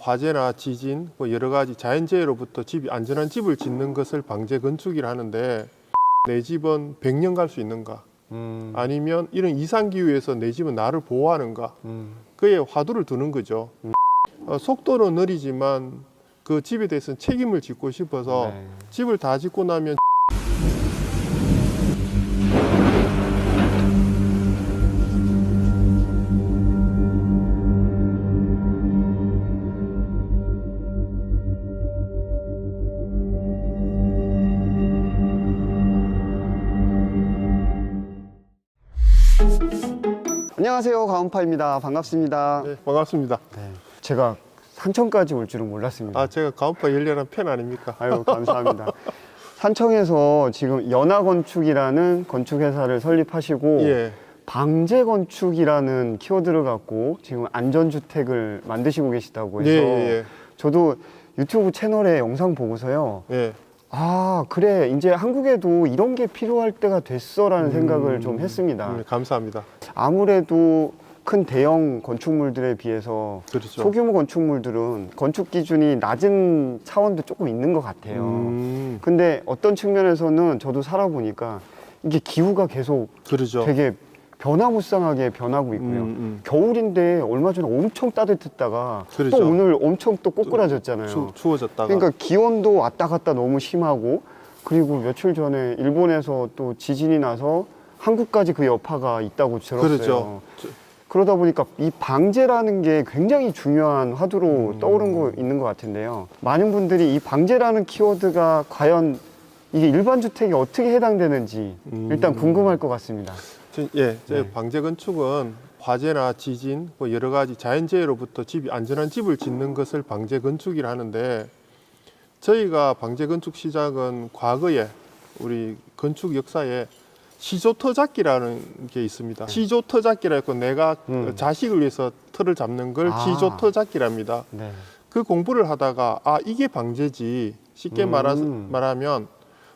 화재나 지진, 뭐 여러 가지 자연재해로부터 집이 안전한 집을 짓는 것을 방제 건축이라 하는데 내 집은 100년 갈 수 있는가? 아니면 이런 이상 기후에서 내 집은 나를 보호하는가? 그에 화두를 두는 거죠. 속도는 느리지만 그 집에 대해서는 책임을 짓고 싶어서 네. 집을 다 짓고 나면 안녕하세요, 가온파입니다. 반갑습니다. 네, 반갑습니다. 네. 제가 산청까지 올 줄은 몰랐습니다. 제가 가온파 열렬한 팬 아닙니까? 아유, 감사합니다. 산청에서 지금 연화건축이라는 건축회사를 설립하시고 예. 방제건축이라는 키워드를 갖고 지금 안전주택을 만드시고 계시다고 해서 예. 저도 유튜브 채널에 영상 보고서요. 예. 아, 그래. 이제 한국에도 이런 게 필요할 때가 됐어라는 생각을 좀 했습니다. 감사합니다. 아무래도 큰 대형 건축물들에 비해서 그렇죠. 소규모 건축물들은 건축 기준이 낮은 차원도 조금 있는 것 같아요. 근데 어떤 측면에서는 저도 살아보니까 이게 기후가 계속 그렇죠. 되게 변화무쌍하게 변하고 있고요. 겨울인데 얼마 전에 엄청 따뜻했다가 그렇죠. 또 오늘 엄청 또 꼬꾸라졌잖아요. 추워졌다가. 그러니까 기온도 왔다 갔다 너무 심하고, 그리고 며칠 전에 일본에서 또 지진이 나서 한국까지 그 여파가 있다고 들었어요. 그렇죠. 그러다 보니까 이 방제라는 게 굉장히 중요한 화두로 떠오른 거 있는 것 같은데요. 많은 분들이 이 방제라는 키워드가 과연 이게 일반 주택에 어떻게 해당되는지 일단 궁금할 것 같습니다. 예, 네. 방제 건축은 화재나 지진, 뭐 여러 가지 자연재해로부터 집이 안전한 집을 짓는 것을 방제 건축이라 하는데, 저희가 방제 건축 시작은 과거에 우리 건축 역사에 시조터잡기라는 게 있습니다. 시조터잡기라고 내가 자식을 위해서 터를 잡는 걸 시조터잡기랍니다. 네. 그 공부를 하다가 이게 방제지. 쉽게 말하면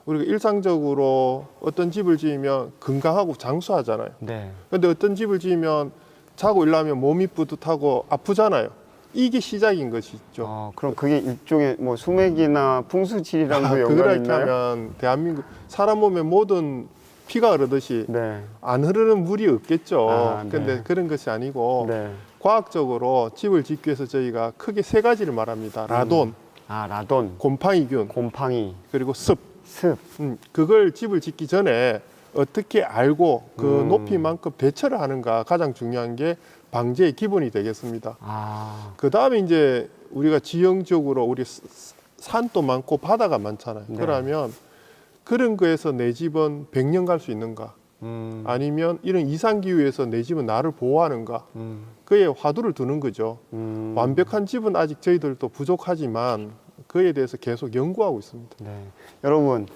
우리가 일상적으로 어떤 집을 지으면 건강하고 장수하잖아요. 네. 근데 어떤 집을 지으면 자고 일어나면 몸이 뿌듯하고 아프잖아요. 이게 시작인 것이죠. 그럼 그게 일종의 뭐 수맥이나 풍수질이랑도 연관이 그렇게 있나요? 하면 대한민국 사람 몸에 모든 피가 흐르듯이 네. 안 흐르는 물이 없겠죠. 네. 근데 그런 것이 아니고 네. 과학적으로 집을 짓기 위해서 저희가 크게 세 가지를 말합니다. 라돈, 라돈, 곰팡이균, 곰팡이, 그리고 습. 습. 그걸 집을 짓기 전에 어떻게 알고 그 높이만큼 대처를 하는가, 가장 중요한 게 방제의 기본이 되겠습니다. 그 다음에 이제 우리가 지형적으로 우리 산도 많고 바다가 많잖아요. 네. 그러면 그런 거에서 내 집은 100년 갈 수 있는가? 아니면 이런 이상기후에서 내 집은 나를 보호하는가? 그에 화두를 두는 거죠. 완벽한 집은 아직 저희들도 부족하지만 그에 대해서 계속 연구하고 있습니다. 네. 여러분,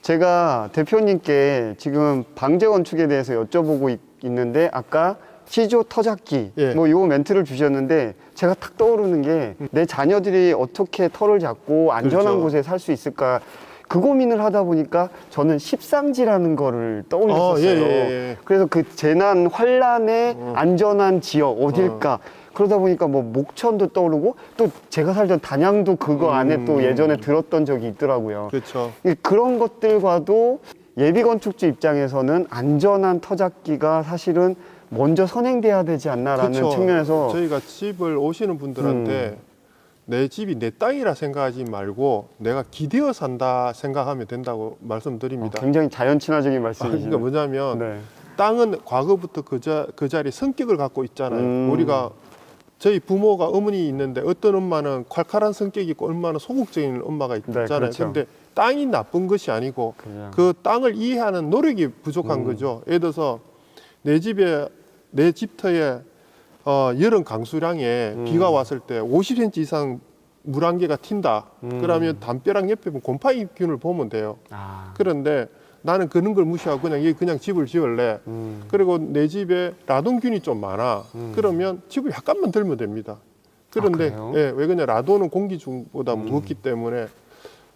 제가 대표님께 지금 방제 건축에 대해서 여쭤보고 있는데 아까 시조 터잡기 예. 뭐 요 멘트를 주셨는데 제가 탁 떠오르는 게 내 자녀들이 어떻게 터를 잡고 안전한 그렇죠. 곳에 살 수 있을까, 그 고민을 하다 보니까 저는 십상지라는 거를 떠올렸었어요. 예. 그래서 그 재난 환란의 안전한 지역 어딜까, 그러다 보니까 뭐 목천도 떠오르고 또 제가 살던 단양도 그거 안에 또 예전에 들었던 적이 있더라고요. 그렇죠. 그런 것들과도 예비 건축주 입장에서는 안전한 터잡기가 사실은 먼저 선행돼야 되지 않나라는 그렇죠. 측면에서 저희가 집을 오시는 분들한테 내 집이 내 땅이라 생각하지 말고 내가 기대어 산다 생각하면 된다고 말씀드립니다. 굉장히 자연 친화적인 말씀이시네요. 그러니까 뭐냐면 네. 땅은 과거부터 그 자리 성격을 갖고 있잖아요. 우리가 저희 부모가 어머니 있는데 어떤 엄마는 콸콸한 성격이 있고 얼마나 소극적인 엄마가 있잖아요. 그렇죠. 근데 땅이 나쁜 것이 아니고 그냥. 그 땅을 이해하는 노력이 부족한 거죠. 예를 들어서 내 집터에 여름 강수량에 비가 왔을 때 50cm 이상 물 한 개가 튄다. 그러면 담벼락 옆에 곰팡이균을 보면 돼요. 그런데 나는 그런 걸 무시하고 그냥 집을 지을래. 그리고 내 집에 라돈균이 좀 많아. 그러면 집을 약간만 들면 됩니다. 그런데 그래요? 왜 그러냐, 라돈은 공기중보다 무겁기 때문에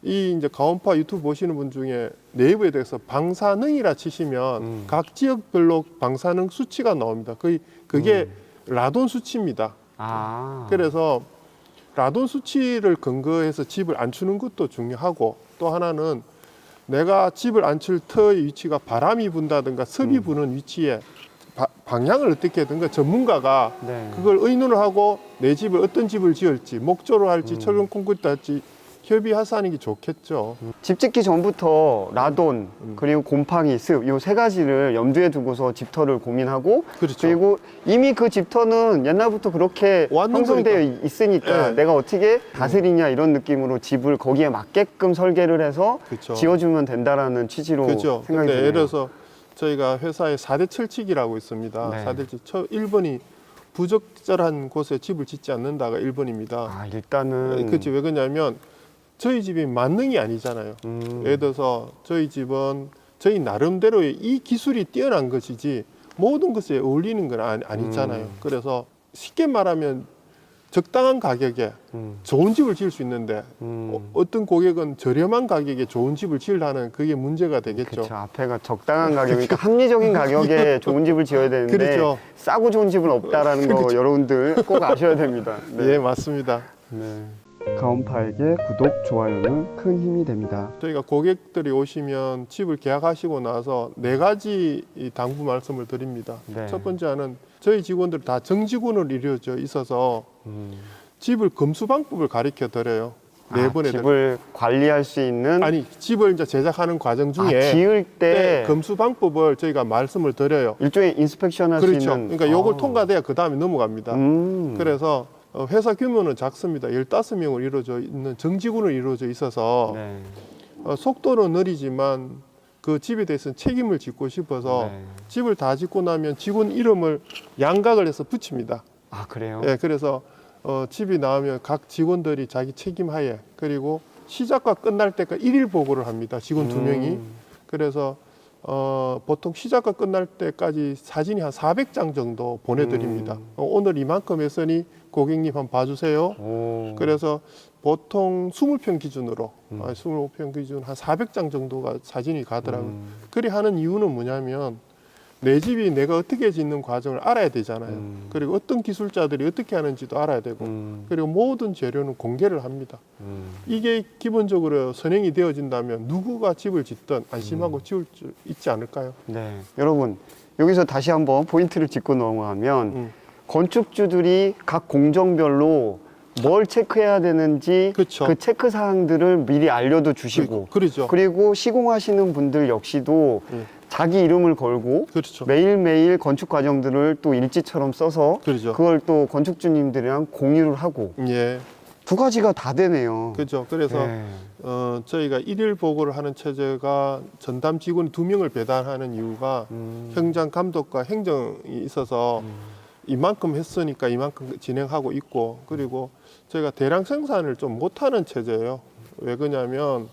이 이제 가온파 유튜브 보시는 분 중에 네이버에 대해서 방사능이라 치시면 각 지역별로 방사능 수치가 나옵니다. 그게 라돈 수치입니다. 아. 그래서 라돈 수치를 근거해서 집을 안 추는 것도 중요하고, 또 하나는 내가 집을 안 칠 터의 위치가 바람이 분다든가 습이 부는 위치에 방향을 어떻게 하든가 전문가가 네. 그걸 의논을 하고 내 집을 어떤 집을 지을지, 목조로 할지 철근 콘크리트 할지 협의해서 하는 게 좋겠죠. 집 짓기 전부터 라돈 그리고 곰팡이, 습 요 세 가지를 염두에 두고서 집터를 고민하고 그렇죠. 리고 이미 그 집터는 옛날부터 그렇게 왔는 형성되어 거니까. 있으니까 네. 내가 어떻게 다스리냐 이런 느낌으로 집을 거기에 맞게끔 설계를 해서 그렇죠. 지어주면 된다라는 취지로 그렇죠. 생각이 근데 드네요. 예를 들어서 저희가 회사에 4대 철칙이라고 있습니다. 네. 4대 철칙 1번이 부적절한 곳에 집을 짓지 않는다가 1번입니다. 아, 일단은 그렇지. 왜 그러냐면 저희 집이 만능이 아니잖아요. 음. 예를 들어서 저희 집은 저희 나름대로의 이 기술이 뛰어난 것이지 모든 것에 어울리는 건 아니잖아요. 그래서 쉽게 말하면 적당한 가격에 좋은 집을 지을 수 있는데 어떤 고객은 저렴한 가격에 좋은 집을 지으려는 그게 문제가 되겠죠. 그렇죠. 앞에가 적당한 가격이니까 합리적인 가격에 좋은 집을 지어야 되는데 그렇죠. 싸고 좋은 집은 없다라는 거 그렇죠. 여러분들 꼭 아셔야 됩니다. 예, 맞습니다. 네. 가온파에게 구독, 좋아요는 큰 힘이 됩니다. 저희가 고객들이 오시면 집을 계약하시고 나서 4가지 이 당부 말씀을 드립니다. 네. 첫 번째는 저희 직원들 다 정직원으로 이루어져 있어서 집을 검수 방법을 가르쳐 드려요. 네 번에 집을 관리할 수 있는 아니 집을 이제 제작하는 과정 중에 지을 때 네, 검수 방법을 저희가 말씀을 드려요. 일종의 인스펙션 할 수 그렇죠. 있는 그러니까 요걸 통과돼야 그 다음에 넘어갑니다. 음. 그래서 회사 규모는 작습니다. 15명으로 이루어져 있는 정직원으로 이루어져 있어서 네. 속도는 느리지만 그 집에 대해서는 책임을 짓고 싶어서 네. 집을 다 짓고 나면 직원 이름을 양각을 해서 붙입니다. 아, 그래요? 예, 그래서 집이 나오면 각 직원들이 자기 책임하에, 그리고 시작과 끝날 때까지 일일 보고를 합니다. 직원 2명이. 그래서 보통 시작과 끝날 때까지 사진이 한 400장 정도 보내드립니다. 오늘 이만큼 했으니 고객님 한번 봐주세요. 오. 그래서 보통 20평 기준으로 25평 기준 한 400장 정도가 사진이 가더라고요. 그리 하는 이유는 뭐냐면 내 집이 내가 어떻게 짓는 과정을 알아야 되잖아요. 그리고 어떤 기술자들이 어떻게 하는지도 알아야 되고 그리고 모든 재료는 공개를 합니다. 이게 기본적으로 선행이 되어진다면 누구가 집을 짓든 안심하고 지을 수 있지 않을까요? 네. 여러분, 여기서 다시 한번 포인트를 짚고 넘어가면 건축주들이 각 공정별로 뭘 체크해야 되는지 그쵸. 그 체크 사항들을 미리 알려도 주시고 그렇죠. 그리고 시공하시는 분들 역시도 자기 이름을 걸고 그렇죠. 매일매일 건축 과정들을 또 일지처럼 써서 그렇죠. 그걸 또 건축주님들이랑 공유를 하고 예. 두 가지가 다 되네요. 그렇죠. 그래서 네. 저희가 일일 보고를 하는 체제가 전담 직원 2명을 배달하는 이유가 현장 감독과 행정이 있어서 이만큼 했으니까 이만큼 진행하고 있고, 그리고 저희가 대량 생산을 좀 못하는 체제예요. 왜 그러냐면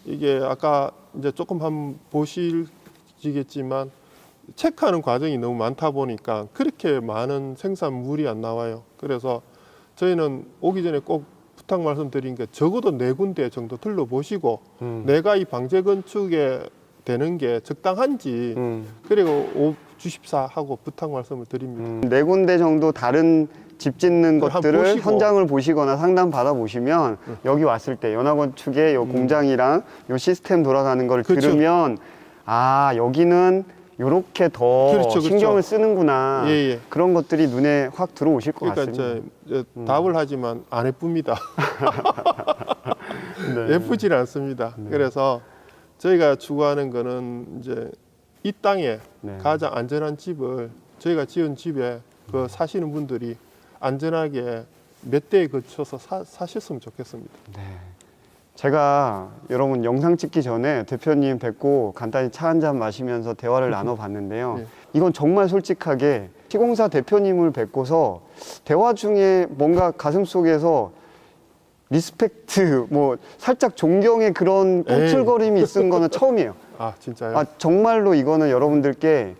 이게 아까 이제 조금 한번 보시겠지만 체크하는 과정이 너무 많다 보니까 그렇게 많은 생산물이 안 나와요. 그래서 저희는 오기 전에 꼭 부탁 말씀드린 게 적어도 4군데 정도 둘러보시고 내가 이 방제 건축에 되는 게 적당한지 그리고 주십사 하고 부탁 말씀을 드립니다. 4군데 정도 다른 집 짓는 그걸 한번 것들을 보시고. 현장을 보시거나 상담 받아 보시면 여기 왔을 때 연합건축의 요 공장이랑 요 시스템 돌아가는 걸 그렇죠. 들으면 아 여기는 요렇게 더 그렇죠, 그렇죠. 신경을 쓰는구나 예, 예. 그런 것들이 눈에 확 들어오실 것 그러니까 같습니다. 이제 답을 하지만 안 예쁩니다. 네. 예쁘질 않습니다. 그래서 저희가 추구하는 거는 이제 이 땅에 네. 가장 안전한 집을 저희가 지은 집에 그 사시는 분들이 안전하게 몇 대에 거쳐서 사셨으면 좋겠습니다. 네. 제가 여러분 영상 찍기 전에 대표님 뵙고 간단히 차 한잔 마시면서 대화를 나눠봤는데요. 네. 이건 정말 솔직하게 시공사 대표님을 뵙고서 대화 중에 뭔가 가슴속에서 리스펙트, 뭐 살짝 존경의 그런 꿈틀거림이 있은 거는 처음이에요. 아 진짜요? 아, 정말로 이거는 여러분들께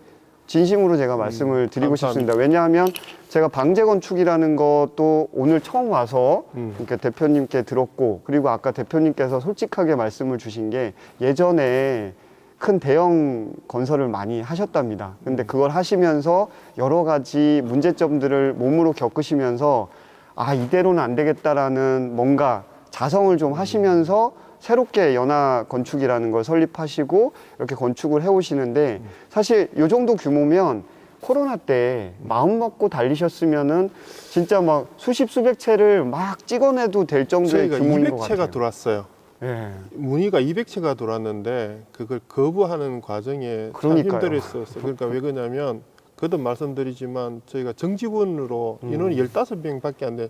진심으로 제가 말씀을 드리고 감사합니다. 싶습니다. 왜냐하면 제가 방제 건축이라는 것도 오늘 처음 와서 이렇게 대표님께 들었고, 그리고 아까 대표님께서 솔직하게 말씀을 주신 게 예전에 큰 대형 건설을 많이 하셨답니다. 근데 그걸 하시면서 여러 가지 문제점들을 몸으로 겪으시면서 아, 이대로는 안 되겠다라는 뭔가 자성을 좀 하시면서 새롭게 연화 건축이라는 걸 설립하시고 이렇게 건축을 해오시는데, 사실 이 정도 규모면 코로나 때 마음 먹고 달리셨으면은 진짜 막 수십 수백 채를 막 찍어내도 될 정도의 저희가 규모인 것 200채가 같아요. 들어왔어요. 예. 문의가 200채가 들어왔는데 그걸 거부하는 과정에 참 그러니까요. 힘들었어요. 그러니까 왜 그러냐면 거듭 말씀드리지만 저희가 정직원으로 인원이 15명밖에 안 돼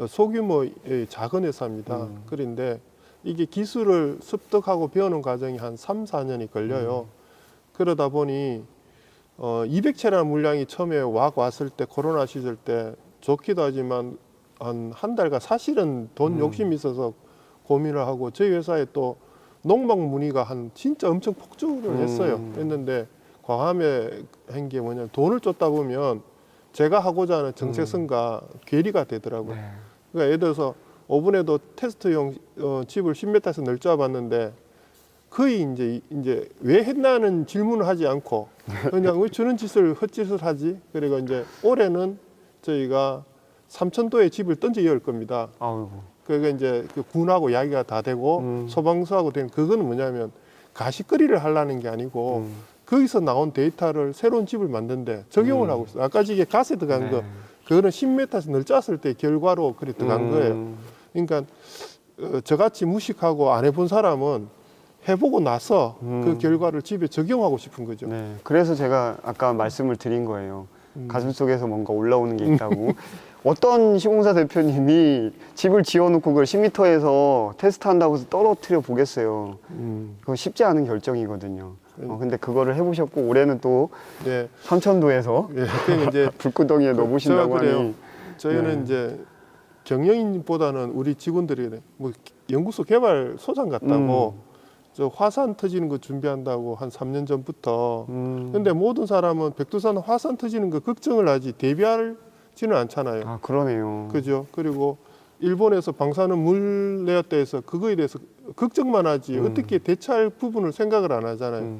소규모의 작은 회사입니다. 그런데 이게 기술을 습득하고 배우는 과정이 한 3, 4년이 걸려요. 그러다 보니 200채라는 물량이 처음에 왔을 때 코로나 시절 때 좋기도 하지만 한 달간 사실은 돈 욕심이 있어서 고민을 하고 저희 회사에 또 농막 문의가 진짜 엄청 폭증을 했어요. 했는데 과감히 한 게 뭐냐면 돈을 쫓다 보면 제가 하고자 하는 정체성과 괴리가 되더라고요. 네. 그러니까 예를 들어서 5분에도 테스트용 집을 10m에서 넓혀 봤는데 거의 이제 왜 했나는 질문을 하지 않고 그냥 왜 저런 짓을 헛짓을 하지? 그리고 이제 올해는 저희가 삼천도에 집을 던져 열 겁니다. 아이고. 그게 이제 그 군하고 이야기가 다 되고 소방서하고 된 그거는 뭐냐면 가시거리를 하려는 게 아니고 거기서 나온 데이터를 새로운 집을 만드는데 적용을 하고 있어요. 아까 이게 가세 들어간 거 그거는 10m에서 넓혔을 때 결과로 그래 들어간 거예요. 그러니까 저같이 무식하고 안 해본 사람은 해보고 나서 그 결과를 집에 적용하고 싶은 거죠. 네. 그래서 제가 아까 말씀을 드린 거예요. 가슴속에서 뭔가 올라오는 게 있다고. 어떤 시공사 대표님이 집을 지어놓고 그걸 10m에서 테스트한다고 해서 떨어뜨려 보겠어요. 그건 쉽지 않은 결정이거든요. 근데 그거를 해보셨고 올해는 또 네. 삼천도에서 예, 그러니까 이제 불구덩이에 넣어보신다고 제가 그래요. 하니. 저희는 네. 이제 경영인보다는 우리 직원들이 뭐 연구소 개발 소장 같다고 저 화산 터지는 거 준비한다고 한 3년 전부터. 근데 모든 사람은 백두산 화산 터지는 거 걱정을 하지 대비하지는 않잖아요. 아, 그러네요. 그죠? 그리고 일본에서 방사능 물 내었다 해서 그거에 대해서 걱정만 하지 어떻게 대처할 부분을 생각을 안 하잖아요.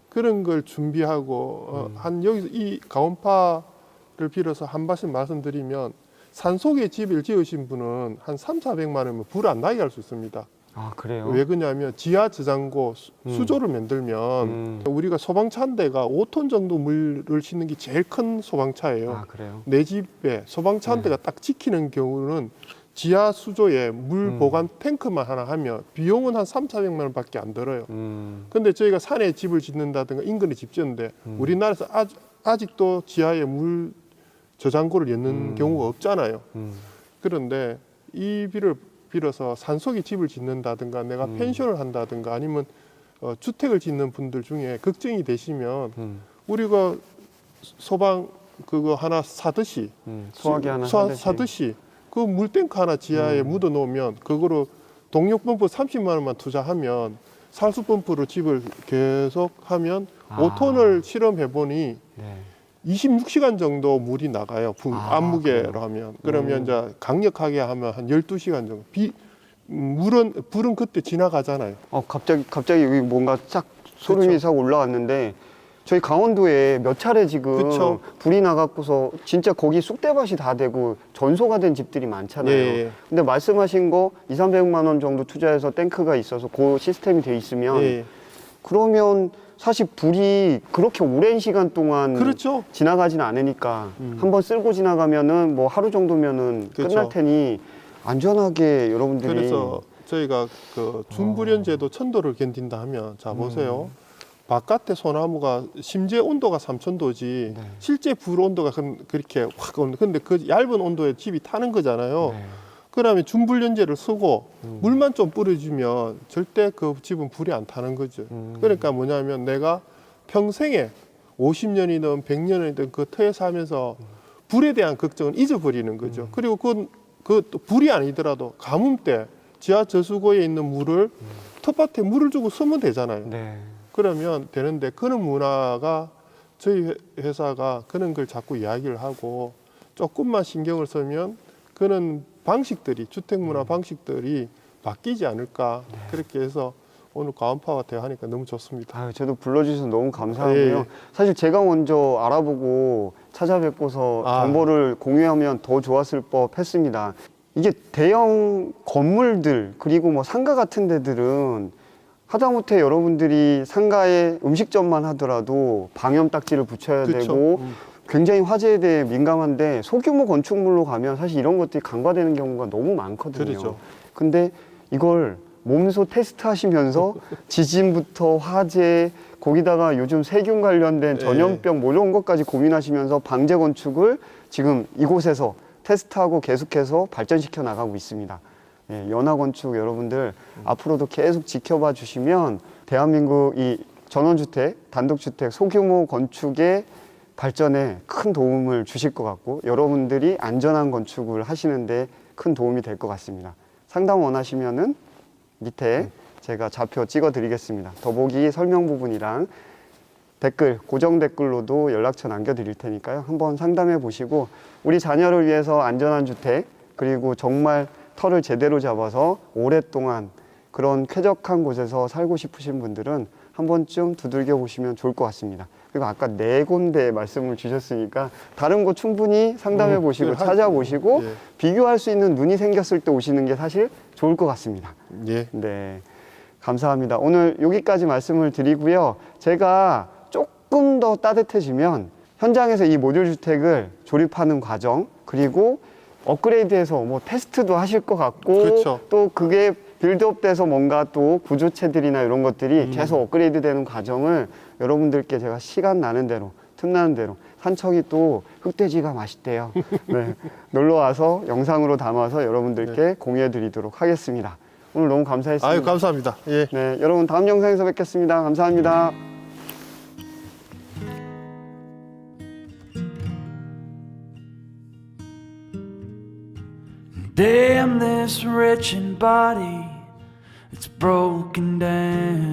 그런 걸 준비하고 여기서 이 가온파를 빌어서 한 말씀 말씀드리면 산속에 집을 지으신 분은 한 3, 400만 원이면 불 안 나게 할 수 있습니다. 아, 그래요? 왜 그러냐면 지하 저장고 수조를 만들면 우리가 소방차 한 대가 5톤 정도 물을 싣는 게 제일 큰 소방차예요. 아, 그래요? 내 집에 소방차 한 대가 딱 지키는 경우는 지하 수조에 물 보관 탱크만 하나 하면 비용은 한 3, 400만 원밖에 안 들어요. 근데 저희가 산에 집을 짓는다든가 인근에 집 짓는데 우리나라에서 아직도 지하에 물 저장고를 엮는 경우가 없잖아요. 그런데 이 비를 빌어서 산속에 집을 짓는다든가 내가 펜션을 한다든가 아니면 주택을 짓는 분들 중에 걱정이 되시면 우리가 소방 그거 하나 사듯이 소화기 하나 사듯이 그 물탱크 하나 지하에 묻어 놓으면 그거로 동력 펌프 30만 원만 투자하면 살수 펌프로 집을 계속 하면 5톤을 실험해 보니 네. 26시간 정도 물이 나가요. 암무게로 그래요? 하면. 그러면 이제 강력하게 하면 한 12시간 정도. 불은 그때 지나가잖아요. 갑자기 여기 뭔가 싹 소름이 그쵸. 싹 올라왔는데, 저희 강원도에 몇 차례 지금 그쵸. 불이 나갖고서 진짜 거기 쑥대밭이 다 되고 전소가 된 집들이 많잖아요. 예. 근데 말씀하신 거 2, 300만 원 정도 투자해서 탱크가 있어서 그 시스템이 돼 있으면 예. 그러면 사실 불이 그렇게 오랜 시간 동안 그렇죠. 지나가진 않으니까 한번 쓸고 지나가면은 뭐 하루 정도면은 그렇죠. 끝날 테니 안전하게 여러분들이. 그래서 저희가 그 준불연제도 천도를 견딘다 하면 자 보세요. 바깥에 소나무가 심지어 온도가 3000도지 네. 실제 불 온도가 그렇게 확 근데 그 얇은 온도에 집이 타는 거잖아요. 네. 그다음에 준불연제를 쓰고 물만 좀 뿌려주면 절대 그 집은 불이 안 타는 거죠. 그러니까 뭐냐면 내가 평생에 50년이든 100년이든 그 터에 살면서 불에 대한 걱정은 잊어버리는 거죠. 그리고 그 불이 아니더라도 가뭄 때 지하 저수고에 있는 물을 텃밭에 물을 주고 쓰면 되잖아요. 네. 그러면 되는데 그런 문화가 저희 회사가 그런 걸 자꾸 이야기를 하고 조금만 신경을 쓰면 그런 방식들이 주택 문화 방식들이 바뀌지 않을까. 그렇게 해서 오늘 가온파와 대화하니까 너무 좋습니다. 아유, 저도 불러주셔서 너무 감사하고요. 예. 사실 제가 먼저 알아보고 찾아뵙고서 정보를 공유하면 더 좋았을 법 했습니다. 이게 대형 건물들 그리고 뭐 상가 같은 데들은 하다못해 여러분들이 상가에 음식점만 하더라도 방염 딱지를 붙여야 그쵸. 되고 굉장히 화재에 대해 민감한데 소규모 건축물로 가면 사실 이런 것들이 간과되는 경우가 너무 많거든요. 그렇죠. 근데 이걸 몸소 테스트 하시면서 지진부터 화재 거기다가 요즘 세균 관련된 전염병 뭐 이런 것까지 고민하시면서 방제 건축을 지금 이곳에서 테스트하고 계속해서 발전시켜 나가고 있습니다. 예, 연화건축 여러분들 앞으로도 계속 지켜봐 주시면 대한민국 이 전원주택, 단독주택, 소규모 건축의 발전에 큰 도움을 주실 것 같고 여러분들이 안전한 건축을 하시는데 큰 도움이 될 것 같습니다. 상담 원하시면은 밑에 제가 좌표 찍어 드리겠습니다. 더보기 설명 부분이랑 댓글, 고정 댓글로도 연락처 남겨드릴 테니까요. 한번 상담해 보시고 우리 자녀를 위해서 안전한 주택 그리고 정말 터를 제대로 잡아서 오랫동안 그런 쾌적한 곳에서 살고 싶으신 분들은 한 번쯤 두들겨 보시면 좋을 것 같습니다. 그리고 아까 4군데 말씀을 주셨으니까 다른 곳 충분히 상담해 보시고 찾아보시고 예. 비교할 수 있는 눈이 생겼을 때 오시는 게 사실 좋을 것 같습니다. 예. 네, 감사합니다. 오늘 여기까지 말씀을 드리고요. 제가 조금 더 따뜻해지면 현장에서 이 모듈 주택을 조립하는 과정 그리고 업그레이드해서 뭐 테스트도 하실 것 같고 그렇죠. 또 그게 빌드업 돼서 뭔가 또 구조체들이나 이런 것들이 계속 업그레이드 되는 과정을 여러분들께 제가 시간 나는 대로 틈나는 대로 산청이 또 흑돼지가 맛있대요. 네, 놀러 와서 영상으로 담아서 여러분들께 공유해 드리도록 하겠습니다. 오늘 너무 감사했습니다. 아유, 감사합니다. 예. 네, 여러분 다음 영상에서 뵙겠습니다. 감사합니다. Damn this wretched body, it's broken down.